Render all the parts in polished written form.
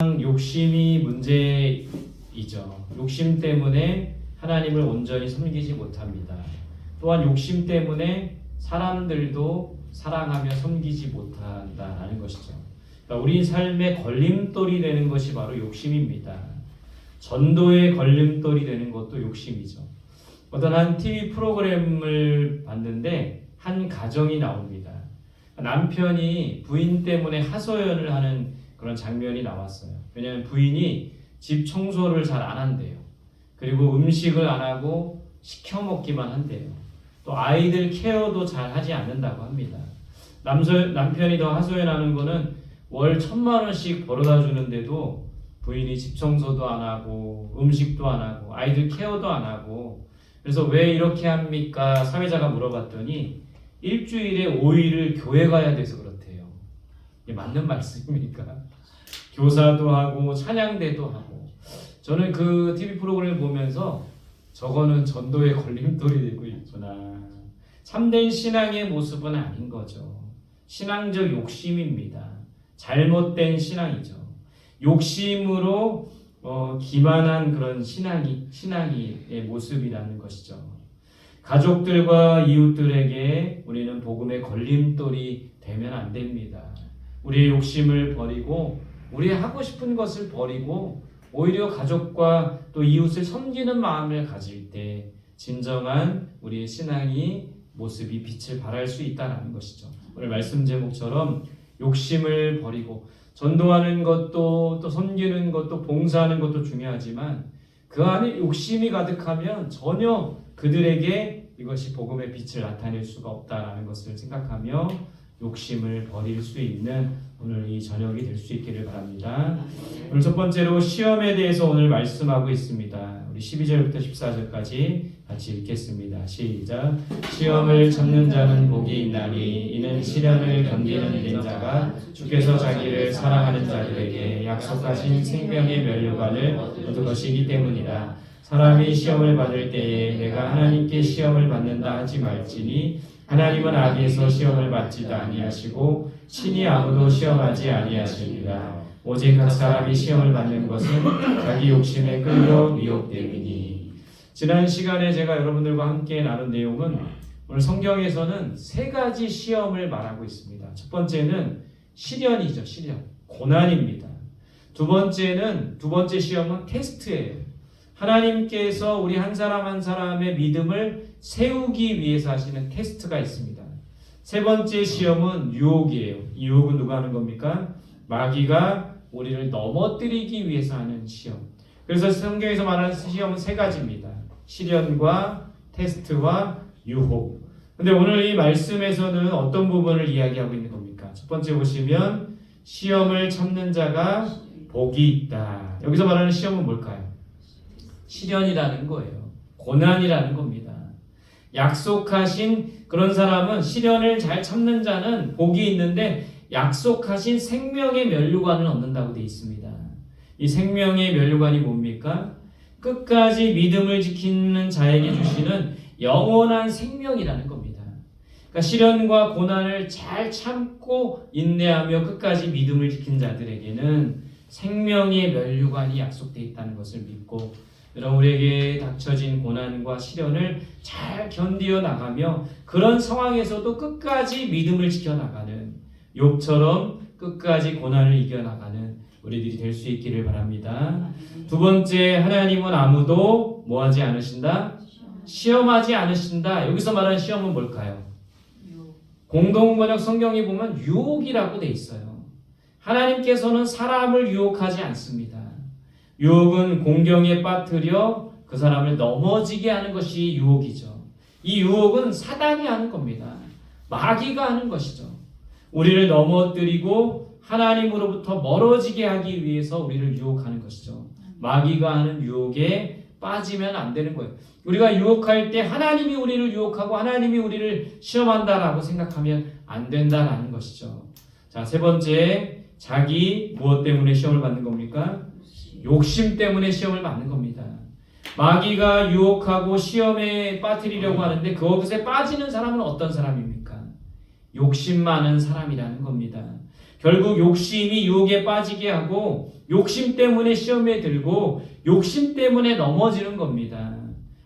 욕심이 문제이죠. 욕심 때문에 하나님을 온전히 섬기지 못합니다. 또한 욕심 때문에 사람들도 사랑하며 섬기지 못한다는 것이죠. 그러니까 우리 삶의 걸림돌이 되는 것이 바로 욕심입니다. 전도의 걸림돌이 되는 것도 욕심이죠. 어떤 한 TV 프로그램을 봤는데 한 가정이 나옵니다. 남편이 부인 때문에 하소연을 하는 그런 장면이 나왔어요. 왜냐하면 부인이 집 청소를 잘 안 한대요. 그리고 음식을 안 하고 시켜 먹기만 한대요. 또 아이들 케어도 잘 하지 않는다고 합니다. 남편이 더 하소연하는 거는 월 1,000,000원씩 벌어다 주는데도 부인이 집 청소도 안 하고 음식도 안 하고 아이들 케어도 안 하고, 그래서 왜 이렇게 합니까? 사회자가 물어봤더니 일주일에 5일을 교회 가야 돼서 그렇대요. 이게 맞는 말씀입니까? 교사도 하고 찬양대도 하고. 저는 그 TV 프로그램을 보면서 저거는 전도의 걸림돌이 되고 있구나. 참된 신앙의 모습은 아닌 거죠. 신앙적 욕심입니다. 잘못된 신앙이죠. 욕심으로 기만한 그런 신앙의 모습이라는 것이죠. 가족들과 이웃들에게 우리는 복음의 걸림돌이 되면 안 됩니다. 우리의 욕심을 버리고 우리 하고 싶은 것을 버리고 오히려 가족과 또 이웃을 섬기는 마음을 가질 때 진정한 우리의 신앙이 모습이 빛을 발할 수 있다는 것이죠. 오늘 말씀 제목처럼 욕심을 버리고 전도하는 것도 또 섬기는 것도 봉사하는 것도 중요하지만 그 안에 욕심이 가득하면 전혀 그들에게 이것이 복음의 빛을 나타낼 수가 없다라는 것을 생각하며 욕심을 버릴 수 있는 오늘 이 저녁이 될 수 있기를 바랍니다. 오늘 첫 번째로 시험에 대해서 오늘 말씀하고 있습니다. 우리 12절부터 14절까지 같이 읽겠습니다. 시작. 시험을 참는 자는 복이 있나니 이는 시련을 견디는 일인 자가 주께서 자기를 사랑하는 자들에게 약속하신 생명의 면류관을 얻은 것이기 때문이라. 사람이 시험을 받을 때에 내가 하나님께 시험을 받는다 하지 말지니 하나님은 아비에서 시험을 받지도 아니하시고 친히 아무도 시험하지 아니하시니라. 오직 각 사람이 시험을 받는 것은 자기 욕심에 끌려 미혹됨이니. 지난 시간에 제가 여러분들과 함께 나눈 내용은 오늘 성경에서는 3가지 시험을 말하고 있습니다. 첫 번째는 시련이죠. 시련. 고난입니다. 두 번째 시험은 테스트예요. 하나님께서 우리 한 사람 한 사람의 믿음을 세우기 위해서 하시는 테스트가 있습니다. 세 번째 시험은 유혹이에요. 이 유혹은 누가 하는 겁니까? 마귀가 우리를 넘어뜨리기 위해서 하는 시험. 그래서 성경에서 말하는 시험은 3가지입니다. 시련과 테스트와 유혹. 근데 오늘 이 말씀에서는 어떤 부분을 이야기하고 있는 겁니까? 첫 번째 보시면 시험을 참는 자가 복이 있다. 여기서 말하는 시험은 뭘까요? 시련이라는 거예요. 고난이라는 겁니다. 약속하신 그런 사람은 시련을 잘 참는 자는 복이 있는데 약속하신 생명의 면류관을 얻는다고 되어 있습니다. 이 생명의 면류관이 뭡니까? 끝까지 믿음을 지키는 자에게 주시는 영원한 생명이라는 겁니다. 그러니까 시련과 고난을 잘 참고 인내하며 끝까지 믿음을 지킨 자들에게는 생명의 면류관이 약속되어 있다는 것을 믿고, 여러분 우리에게 닥쳐진 고난과 시련을 잘 견디어 나가며 그런 상황에서도 끝까지 믿음을 지켜나가는, 욥처럼 끝까지 고난을 이겨나가는 우리들이 될 수 있기를 바랍니다. 두 번째, 하나님은 아무도 뭐하지 않으신다? 시험하지 않으신다. 여기서 말하는 시험은 뭘까요? 공동번역 성경에 보면 유혹이라고 돼 있어요. 하나님께서는 사람을 유혹하지 않습니다. 유혹은 공경에 빠뜨려 그 사람을 넘어지게 하는 것이 유혹이죠. 이 유혹은 사단이 하는 겁니다. 마귀가 하는 것이죠. 우리를 넘어뜨리고 하나님으로부터 멀어지게 하기 위해서 우리를 유혹하는 것이죠. 마귀가 하는 유혹에 빠지면 안 되는 거예요. 우리가 유혹할 때 하나님이 우리를 유혹하고 하나님이 우리를 시험한다라고 생각하면 안 된다라는 것이죠. 자, 세 번째, 자기 무엇 때문에 시험을 받는 겁니까? 욕심 때문에 시험을 받는 겁니다. 마귀가 유혹하고 시험에 빠뜨리려고 하는데 그것에 빠지는 사람은 어떤 사람입니까? 욕심 많은 사람이라는 겁니다. 결국 욕심이 유혹에 빠지게 하고 욕심 때문에 시험에 들고 욕심 때문에 넘어지는 겁니다.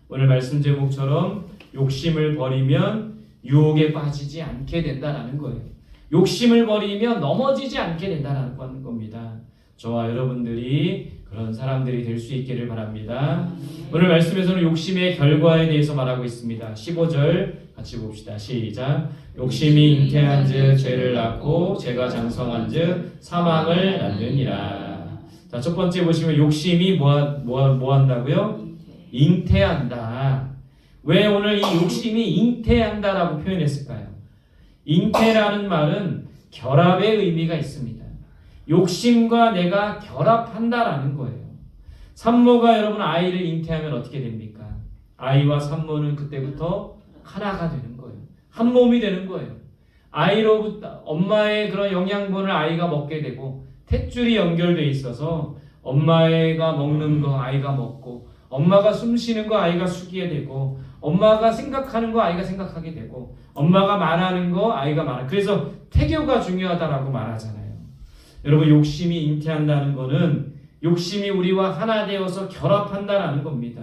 오늘 말씀 제목처럼 욕심을 버리면 유혹에 빠지지 않게 된다는 거예요. 욕심을 버리면 넘어지지 않게 된다는 겁니다. 저와 여러분들이 그런 사람들이 될 수 있기를 바랍니다. 오늘 말씀에서는 욕심의 결과에 대해서 말하고 있습니다. 15절 같이 봅시다. 시작. 욕심이 잉태한즉 죄를 낳고 죄가 장성한즉 사망을 낳느니라. 자, 첫 번째 보시면 욕심이 뭐 한다고요? 잉태한다. 왜 오늘 이 욕심이 잉태한다라고 표현했을까요? 잉태라는 말은 결합의 의미가 있습니다. 욕심과 내가 결합한다라는 거예요. 산모가 여러분 아이를 잉태하면 어떻게 됩니까? 아이와 산모는 그때부터 하나가 되는 거예요. 한 몸이 되는 거예요. 아이로부터 엄마의 그런 영양분을 아이가 먹게 되고 탯줄이 연결돼 있어서 엄마가 먹는 거 아이가 먹고 엄마가 숨 쉬는 거 아이가 쉬게 되고 엄마가 생각하는 거 아이가 생각하게 되고 엄마가 말하는 거 아이가 말하고 그래서 태교가 중요하다라고 말하잖아요. 여러분 욕심이 잉태한다는 거는 욕심이 우리와 하나 되어서 결합한다라는 겁니다.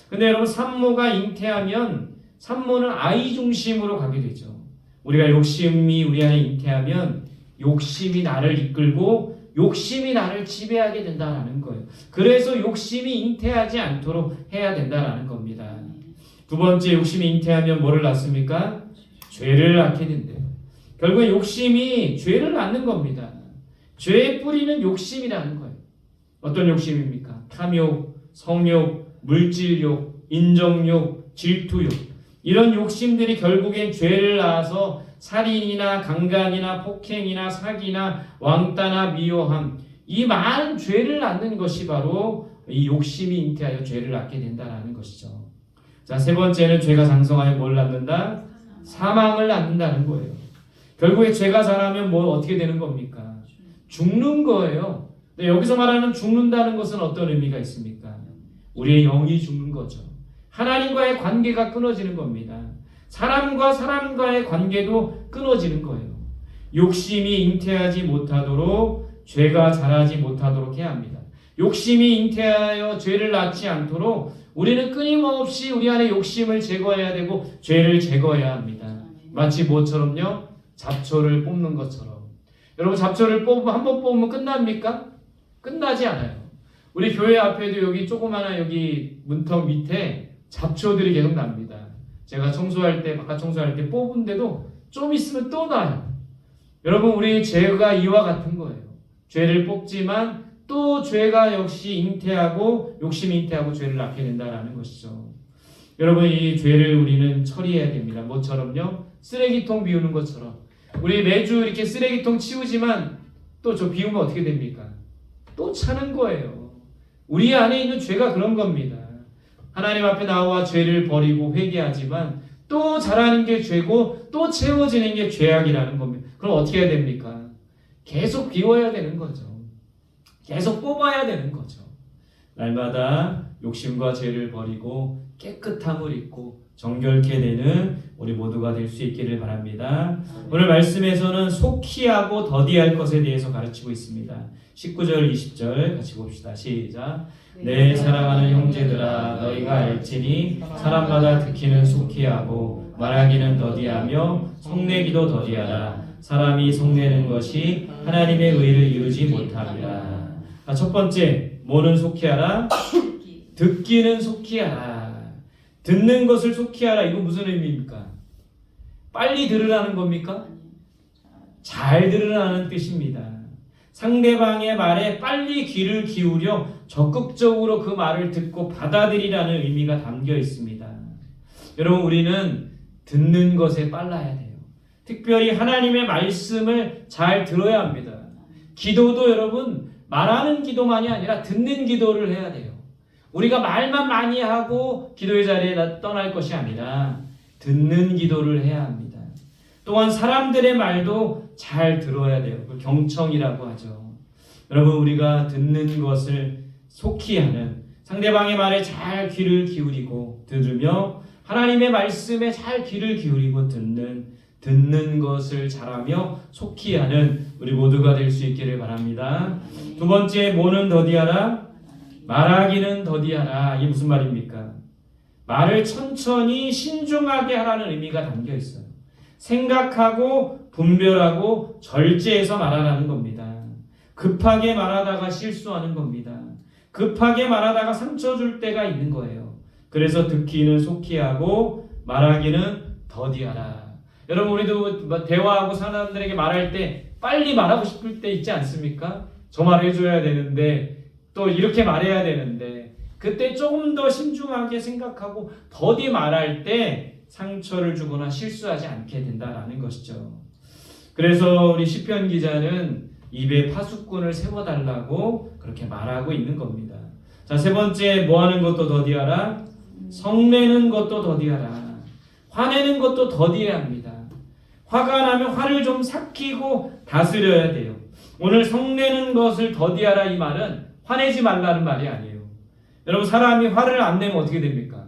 근데 여러분 산모가 잉태하면 산모는 아이 중심으로 가게 되죠. 우리가 욕심이 우리 안에 잉태하면 욕심이 나를 이끌고 욕심이 나를 지배하게 된다라는 거예요. 그래서 욕심이 잉태하지 않도록 해야 된다라는 겁니다. 두 번째 욕심이 잉태하면 뭐를 낳습니까? 죄를 낳게 된대요. 결국에 욕심이 죄를 낳는 겁니다. 죄의 뿌리는 욕심이라는 거예요. 어떤 욕심입니까? 탐욕, 성욕, 물질욕, 인정욕, 질투욕 이런 욕심들이 결국엔 죄를 낳아서 살인이나 강간이나 폭행이나 사기나 왕따나 미워함 이 많은 죄를 낳는 것이 바로 이 욕심이 잉태하여 죄를 낳게 된다는 것이죠. 자, 세 번째는 죄가 장성하여 뭘 낳는다? 사망을 낳는다는 거예요. 결국에 죄가 자라면 뭐 어떻게 되는 겁니까? 죽는 거예요. 근데 여기서 말하는 죽는다는 것은 어떤 의미가 있습니까? 우리의 영이 죽는 거죠. 하나님과의 관계가 끊어지는 겁니다. 사람과 사람과의 관계도 끊어지는 거예요. 욕심이 잉태하지 못하도록 죄가 자라지 못하도록 해야 합니다. 욕심이 잉태하여 죄를 낳지 않도록 우리는 끊임없이 우리 안에 욕심을 제거해야 되고 죄를 제거해야 합니다. 마치 뭐처럼요? 잡초를 뽑는 것처럼. 여러분 잡초를 한번 뽑으면 끝납니까? 끝나지 않아요. 우리 교회 앞에도 여기 조그마한 여기 문턱 밑에 잡초들이 계속 납니다. 제가 청소할 때 바깥 청소할 때 뽑은데도 좀 있으면 또 나요. 여러분 우리 죄가 이와 같은 거예요. 죄를 뽑지만 또 죄가 역시 잉태하고 욕심이 잉태하고 죄를 낳게 된다는 것이죠. 여러분 이 죄를 우리는 처리해야 됩니다. 뭐처럼요? 쓰레기통 비우는 것처럼. 우리 매주 이렇게 쓰레기통 치우지만 또 저 비우면 어떻게 됩니까? 또 차는 거예요. 우리 안에 있는 죄가 그런 겁니다. 하나님 앞에 나와 죄를 버리고 회개하지만 또 자라는 게 죄고 또 채워지는 게 죄악이라는 겁니다. 그럼 어떻게 해야 됩니까? 계속 비워야 되는 거죠. 계속 뽑아야 되는 거죠. 날마다 욕심과 죄를 버리고 깨끗함을 입고 정결케 되는 우리 모두가 될 수 있기를 바랍니다. 오늘 말씀에서는 속히 하고 더디할 것에 대해서 가르치고 있습니다. 19절 20절 같이 봅시다. 시작. 내 사랑하는 형제들아 너희가 알지니 사람마다 듣기는 속히 하고 말하기는 더디하며 속내기도 더디하라. 사람이 속내는 것이 하나님의 의를 이루지 못함이라. 첫 번째 뭐는 속히 하라? 듣기는 속히 하라. 듣는 것을 속히 하라. 이거 무슨 의미입니까? 빨리 들으라는 겁니까? 잘 들으라는 뜻입니다. 상대방의 말에 빨리 귀를 기울여 적극적으로 그 말을 듣고 받아들이라는 의미가 담겨 있습니다. 여러분 우리는 듣는 것에 빨라야 돼요. 특별히 하나님의 말씀을 잘 들어야 합니다. 기도도 여러분 말하는 기도만이 아니라 듣는 기도를 해야 돼요. 우리가 말만 많이 하고 기도의 자리에 떠날 것이 아니라 듣는 기도를 해야 합니다. 또한 사람들의 말도 잘 들어야 돼요. 그걸 경청이라고 하죠. 여러분 우리가 듣는 것을 속히 하는 상대방의 말에 잘 귀를 기울이고 들으며 하나님의 말씀에 잘 귀를 기울이고 듣는 것을 잘하며 속히 하는 우리 모두가 될 수 있기를 바랍니다. 두 번째, 뭐는 더디하라? 말하기는 더디하라. 이게 무슨 말입니까? 말을 천천히 신중하게 하라는 의미가 담겨 있어요. 생각하고 분별하고 절제해서 말하라는 겁니다. 급하게 말하다가 실수하는 겁니다. 급하게 말하다가 상처 줄 때가 있는 거예요. 그래서 듣기는 속히 하고 말하기는 더디하라. 여러분, 우리도 대화하고 사람들에게 말할 때 빨리 말하고 싶을 때 있지 않습니까? 저 말을 해줘야 되는데 또 이렇게 말해야 되는데 그때 조금 더 신중하게 생각하고 더디 말할 때 상처를 주거나 실수하지 않게 된다라는 것이죠. 그래서 우리 시편 기자는 입에 파수꾼을 세워달라고 그렇게 말하고 있는 겁니다. 자, 세 번째, 뭐 하는 것도 더디하라? 성내는 것도 더디하라. 화내는 것도 더디해야 합니다. 화가 나면 화를 좀 삭히고 다스려야 돼요. 오늘 성내는 것을 더디하라 이 말은 화내지 말라는 말이 아니에요. 여러분, 사람이 화를 안 내면 어떻게 됩니까?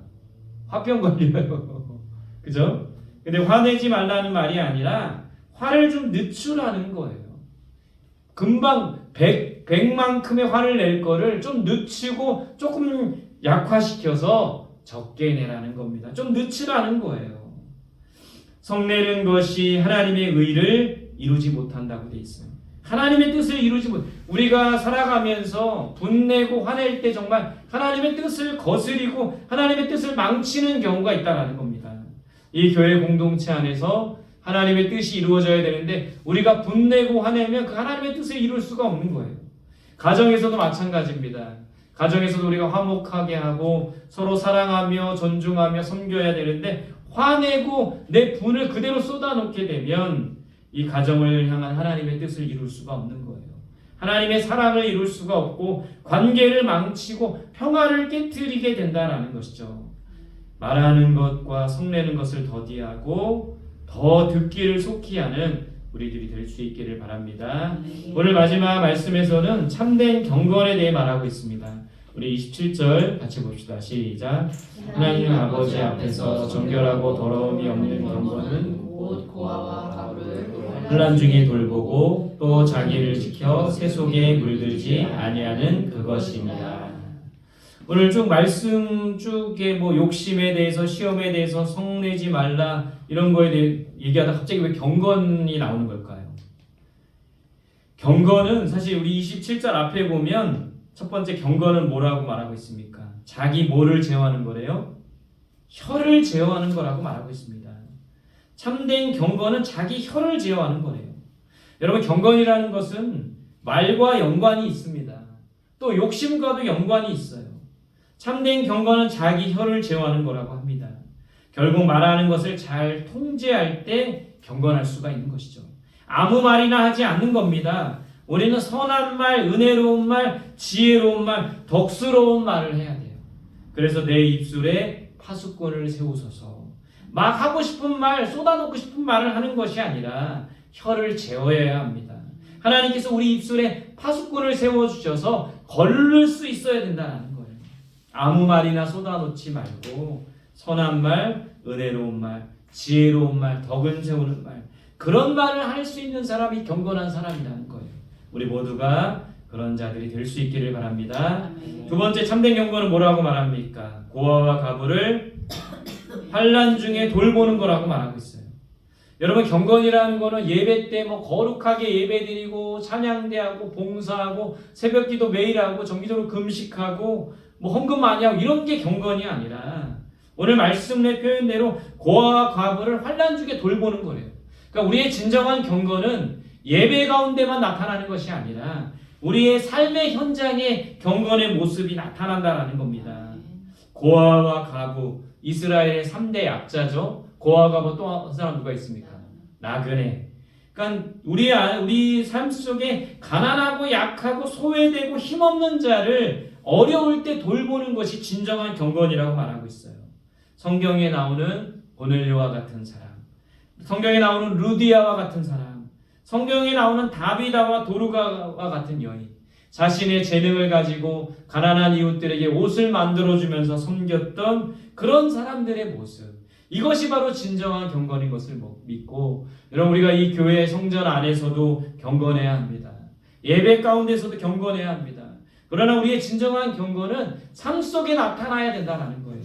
화병 걸려요. 그죠? 근데 화내지 말라는 말이 아니라 화를 좀 늦추라는 거예요. 금방 100만큼의 화를 낼 거를 좀 늦추고 조금 약화시켜서 적게 내라는 겁니다. 좀 늦추라는 거예요. 성내는 것이 하나님의 의를 이루지 못한다고 돼 있어요. 하나님의 뜻을 이루지 못. 우리가 살아가면서 분내고 화낼 때 정말 하나님의 뜻을 거스리고 하나님의 뜻을 망치는 경우가 있다는 겁니다. 이 교회 공동체 안에서 하나님의 뜻이 이루어져야 되는데 우리가 분내고 화내면 그 하나님의 뜻을 이룰 수가 없는 거예요. 가정에서도 마찬가지입니다. 가정에서도 우리가 화목하게 하고 서로 사랑하며 존중하며 섬겨야 되는데 화내고 내 분을 그대로 쏟아놓게 되면 이 가정을 향한 하나님의 뜻을 이룰 수가 없는 거예요. 하나님의 사랑을 이룰 수가 없고 관계를 망치고 평화를 깨트리게 된다는 것이죠. 말하는 것과 성내는 것을 더디하고 더 듣기를 속히 하는 우리들이 될 수 있기를 바랍니다. 오늘 마지막 말씀에서는 참된 경건에 대해 말하고 있습니다. 우리 27절 같이 봅시다. 시작. 하나님 아버지 앞에서 정결하고 더러움이 없는 경건은 곧 고아와 가부를 혼란 중에 돌보고 또 자기를 지켜 새 속에 물들지 아니하는 그것입니다. 오늘 쭉 말씀 쭉에 뭐 욕심에 대해서 시험에 대해서 성내지 말라 이런 거에 대해 얘기하다 갑자기 왜 경건이 나오는 걸까요? 경건은 사실 우리 27절 앞에 보면 첫 번째 경건은 뭐라고 말하고 있습니까? 자기 뭐를 제어하는 거래요? 혀를 제어하는 거라고 말하고 있습니다. 참된 경건은 자기 혀를 제어하는 거래요. 여러분, 경건이라는 것은 말과 연관이 있습니다. 또 욕심과도 연관이 있어요. 참된 경건은 자기 혀를 제어하는 거라고 합니다. 결국 말하는 것을 잘 통제할 때 경건할 수가 있는 것이죠. 아무 말이나 하지 않는 겁니다. 우리는 선한 말, 은혜로운 말, 지혜로운 말, 덕스러운 말을 해야 돼요. 그래서 내 입술에 파수꾼을 세우소서. 막 하고 싶은 말, 쏟아놓고 싶은 말을 하는 것이 아니라 혀를 제어해야 합니다. 하나님께서 우리 입술에 파수꾼을 세워주셔서 걸을 수 있어야 된다는 거예요. 아무 말이나 쏟아놓지 말고 선한 말, 은혜로운 말, 지혜로운 말, 덕을 세우는 말, 그런 말을 할 수 있는 사람이 경건한 사람이라는 거예요. 우리 모두가 그런 자들이 될 수 있기를 바랍니다. 두 번째, 참된 경건은 뭐라고 말합니까? 고아와 가부를 환난 중에 돌보는 거라고 말하고 있어요. 여러분, 경건이라는 거는 예배 때 뭐 거룩하게 예배드리고 찬양대하고 봉사하고 새벽기도 매일 하고 정기적으로 금식하고 뭐 헌금 많이 하고 이런 게 경건이 아니라 오늘 말씀 내 표현대로 고아와 가부를 환난 중에 돌보는 거래요. 그러니까 우리의 진정한 경건은 예배 가운데만 나타나는 것이 아니라 우리의 삶의 현장에 경건의 모습이 나타난다라는 겁니다. 고아와 가부, 이스라엘의 3대 약자죠. 고아와 가부 또 한 사람 누가 있습니까? 나그네. 그러니까 우리 삶 속에 가난하고 약하고 소외되고 힘없는 자를 어려울 때 돌보는 것이 진정한 경건이라고 말하고 있어요. 성경에 나오는 고넬료와 같은 사람, 성경에 나오는 루디아와 같은 사람, 성경에 나오는 다비다와 도르가와 같은 여인, 자신의 재능을 가지고 가난한 이웃들에게 옷을 만들어주면서 섬겼던 그런 사람들의 모습, 이것이 바로 진정한 경건인 것을 믿고, 여러분, 우리가 이 교회 성전 안에서도 경건해야 합니다. 예배 가운데서도 경건해야 합니다. 그러나 우리의 진정한 경건은 삶 속에 나타나야 된다는 거예요.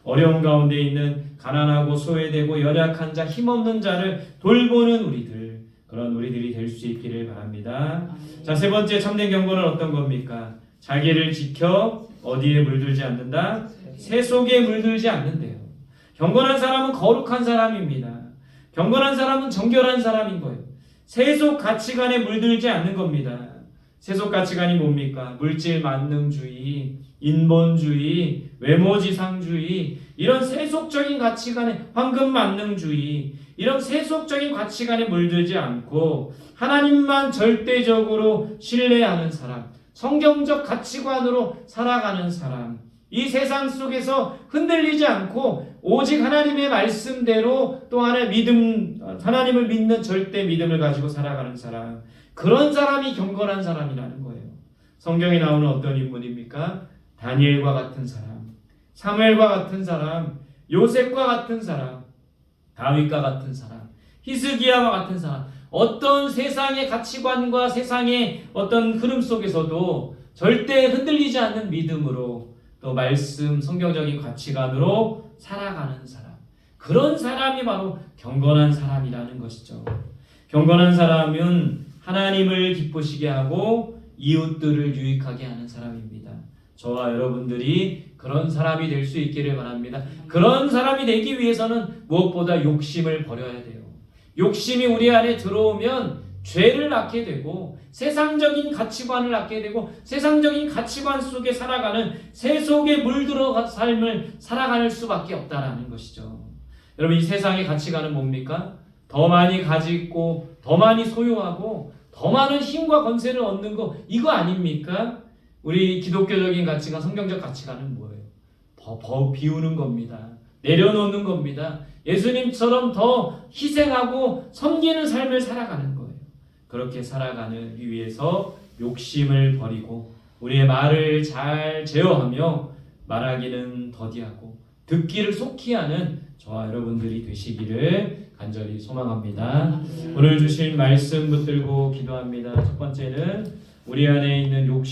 어려운 가운데 있는 가난하고 소외되고 연약한 자, 힘없는 자를 돌보는 우리들, 그런 우리들이 될 수 있기를 바랍니다. 자, 세 번째 참된 경건은 어떤 겁니까? 자기를 지켜 어디에 물들지 않는다? 새 속에 물들지 않는데요. 경건한 사람은 거룩한 사람입니다. 경건한 사람은 정결한 사람인 거예요. 세속 가치관에 물들지 않는 겁니다. 세속 가치관이 뭡니까? 물질 만능주의, 인본주의, 외모지상주의, 이런 세속적인 가치관에, 황금 만능주의, 이런 세속적인 가치관에 물들지 않고 하나님만 절대적으로 신뢰하는 사람, 성경적 가치관으로 살아가는 사람, 이 세상 속에서 흔들리지 않고 오직 하나님의 말씀대로 또 하나님을 믿는 절대 믿음을 가지고 살아가는 사람, 그런 사람이 경건한 사람이라는 거예요. 성경에 나오는 어떤 인물입니까? 다니엘과 같은 사람, 사무엘과 같은 사람, 요셉과 같은 사람, 다윗과 같은 사람, 히스기야와 같은 사람, 어떤 세상의 가치관과 세상의 어떤 흐름 속에서도 절대 흔들리지 않는 믿음으로 또 말씀, 성경적인 가치관으로 살아가는 사람, 그런 사람이 바로 경건한 사람이라는 것이죠. 경건한 사람은 하나님을 기쁘시게 하고 이웃들을 유익하게 하는 사람입니다. 저와 여러분들이 그런 사람이 될 수 있기를 바랍니다. 그런 사람이 되기 위해서는 무엇보다 욕심을 버려야 돼요. 욕심이 우리 안에 들어오면 죄를 낳게 되고 세상적인 가치관을 낳게 되고 세상적인 가치관 속에 살아가는 세속에 물들어 삶을 살아갈 수밖에 없다는 것이죠. 여러분, 이 세상의 가치관은 뭡니까? 더 많이 가지고 더 많이 소유하고 더 많은 힘과 권세를 얻는 거, 이거 아닙니까? 우리 기독교적인 가치관, 성경적 가치관은 뭐예요? 더 비우는 겁니다. 내려놓는 겁니다. 예수님처럼 더 희생하고 섬기는 삶을 살아가는 거예요. 그렇게 살아가는 위해서 욕심을 버리고 우리의 말을 잘 제어하며 말하기는 더디하고 듣기를 속히 하는 저와 여러분들이 되시기를 간절히 소망합니다. 오늘 주신 말씀 붙들고 기도합니다. 첫 번째는 우리 안에 있는 욕심